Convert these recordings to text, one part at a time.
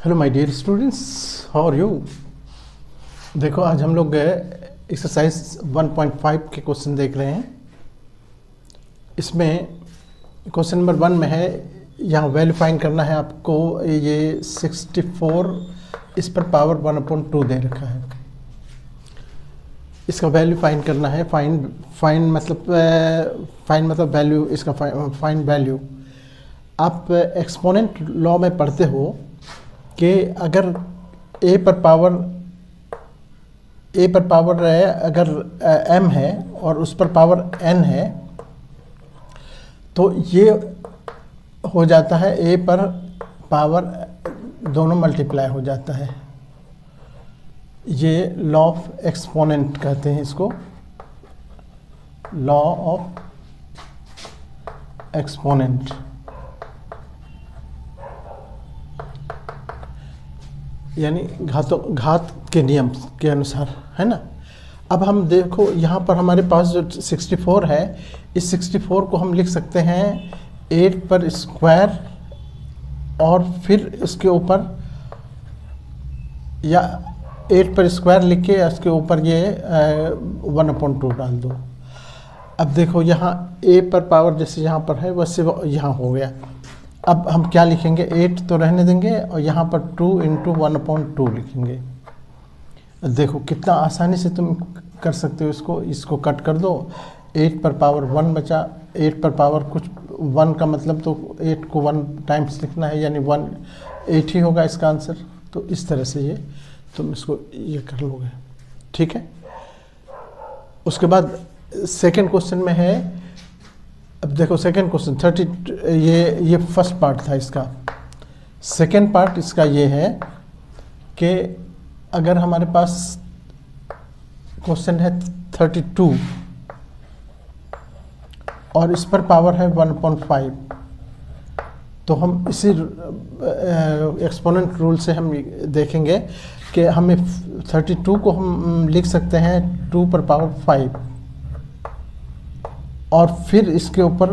Hello my dear students, how are you. देखो आज हम लोग एक्सरसाइज 1.5 के क्वेश्चन देख रहे हैं। इसमें क्वेश्चन नंबर 1 में है, यहाँ वैल्यू फाइंड करना है आपको। ये 64 इस पर पावर 1/2 दे रखा है, इसका वैल्यू फाइंड करना है। फाइंड मतलब वैल्यू, इसका फाइंड वैल्यू। आप एक्सपोनेंट लॉ में पढ़ते हो कि अगर a पर पावर अगर m है और उस पर पावर n है तो ये हो जाता है a पर पावर दोनों मल्टीप्लाई हो जाता है। ये लॉ ऑफ एक्सपोनेंट कहते हैं इसको, लॉ ऑफ एक्सपोनेंट। यानी घात के नियम के अनुसार, है ना। अब हम देखो यहाँ पर हमारे पास जो 64 है, इस 64 को हम लिख सकते हैं 8 पर स्क्वायर और फिर इसके ऊपर, या 8 पर स्क्वायर लिख के इसके ऊपर ये 1/2 डाल दो। अब देखो यहाँ a पर पावर जैसे यहाँ पर है वैसे यहाँ हो गया। अब हम क्या लिखेंगे, 8 तो रहने देंगे और यहाँ पर 2 × 1/2 लिखेंगे। देखो कितना आसानी से तुम कर सकते हो इसको कट कर दो। 8 पर पावर 1 बचा, 8 पर पावर कुछ 1 का मतलब तो 8 को 1 टाइम्स लिखना है, यानी 8 ही होगा इसका आंसर। तो इस तरह से ये तुम इसको ये कर लोगे, ठीक है। उसके बाद सेकंड क्वेश्चन में है, अब देखो सेकंड क्वेश्चन 30, ये फर्स्ट पार्ट था इसका। सेकंड पार्ट इसका ये है कि अगर हमारे पास क्वेश्चन है 32 और इस पर पावर है 1/5, तो हम इसी एक्सपोनेंट रूल से हम देखेंगे कि हमें 32 को हम लिख सकते हैं 2 पर पावर 5 और फिर इसके ऊपर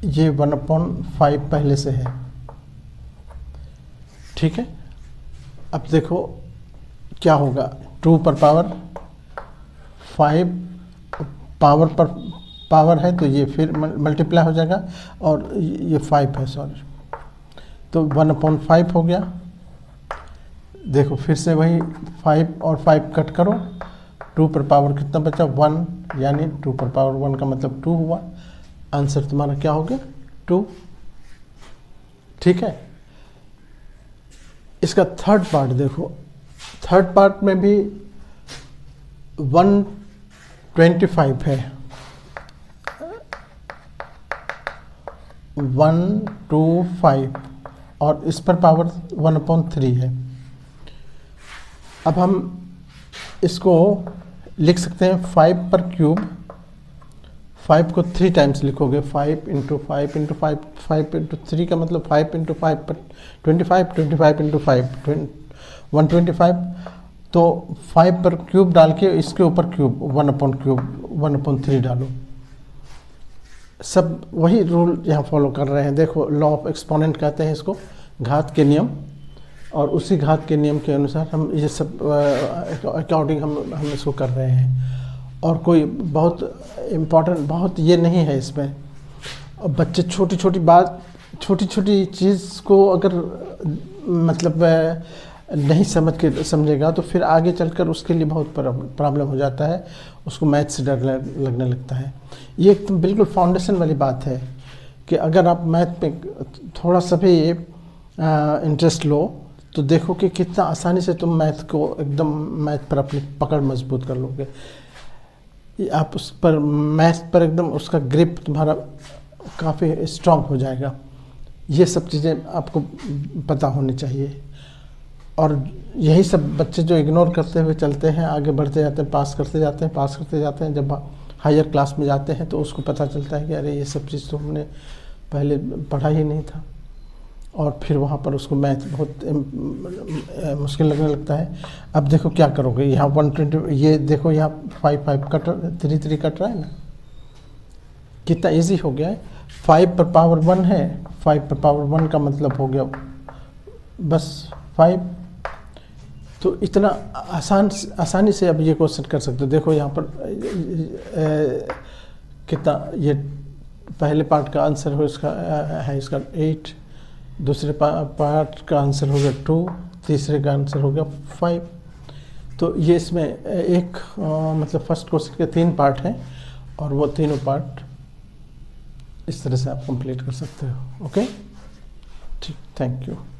ये 1/5 पहले से है, ठीक है। अब देखो क्या होगा, 2 पर पावर 5 पावर पर पावर है तो ये फिर मल्टीप्लाई हो जाएगा और ये 5 है, सॉरी, तो 1/5 हो गया। देखो फिर से वही 5 और 5 कट करो, 2 पर पावर कितना बचा 1, यानी 2 पर पावर 1 का मतलब 2 हुआ। आंसर तुम्हारा क्या हो गया 2, ठीक है। इसका थर्ड पार्ट देखो, थर्ड पार्ट में भी 125 है, 125 और इस पर पावर 1/3 है। अब हम इसको लिख सकते हैं 5 पर क्यूब। 5 को 3 टाइम्स लिखोगे, 5 × 5 × 5, 5 × 3 का मतलब 5 × 5 पर 25, 25 × 5 125। तो 5 पर क्यूब डाल के इसके ऊपर क्यूब 1/3 डालो। सब वही रूल यहाँ फॉलो कर रहे हैं। देखो लॉ ऑफ एक्सपोनेंट कहते हैं इसको, घात के नियम, और उसी घात के नियम के अनुसार हम ये सब अकॉर्डिंग हम इसको कर रहे हैं। और कोई बहुत इम्पोर्टेंट बहुत ये नहीं है इसमें। और बच्चे छोटी छोटी चीज़ को अगर मतलब नहीं समझेगा तो फिर आगे चलकर उसके लिए बहुत प्रॉब्लम हो जाता है, उसको मैथ से डर लगने लगता है। ये एकदम बिल्कुल फाउंडेशन वाली बात है कि अगर आप मैथ में थोड़ा सा भी इंटरेस्ट लो तो देखो कि कितना आसानी से तुम मैथ पर अपनी पकड़ मजबूत कर लोगे। आप उस पर मैथ पर एकदम उसका ग्रिप तुम्हारा काफ़ी स्ट्रांग हो जाएगा। ये सब चीज़ें आपको पता होनी चाहिए। और यही सब बच्चे जो इग्नोर करते हुए चलते हैं, आगे बढ़ते जाते हैं, पास करते जाते हैं, जब हायर क्लास में जाते हैं तो उसको पता चलता है कि अरे ये सब चीज़ तो हमने पहले पढ़ा ही नहीं था, और फिर वहाँ पर उसको मैथ बहुत मुश्किल लगने लगता है। अब देखो क्या करोगे, यहाँ 120, ये देखो यहाँ 5 कट 3 कट रहा है ना, कितना इजी हो गया है। 5 पर पावर 1 है, 5 पर पावर 1 का मतलब हो गया बस 5। तो इतना आसानी से अब ये क्वेश्चन कर सकते हो। देखो यहाँ पर कितना ये पहले पार्ट का आंसर हो इसका है इसका 8, दूसरे पार्ट का आंसर हो गया 2, तीसरे का आंसर हो गया 5। तो ये इसमें एक मतलब फर्स्ट क्वेश्चन के 3 पार्ट हैं और वो तीनों पार्ट इस तरह से आप कंप्लीट कर सकते हो। ओके, ठीक, थैंक यू।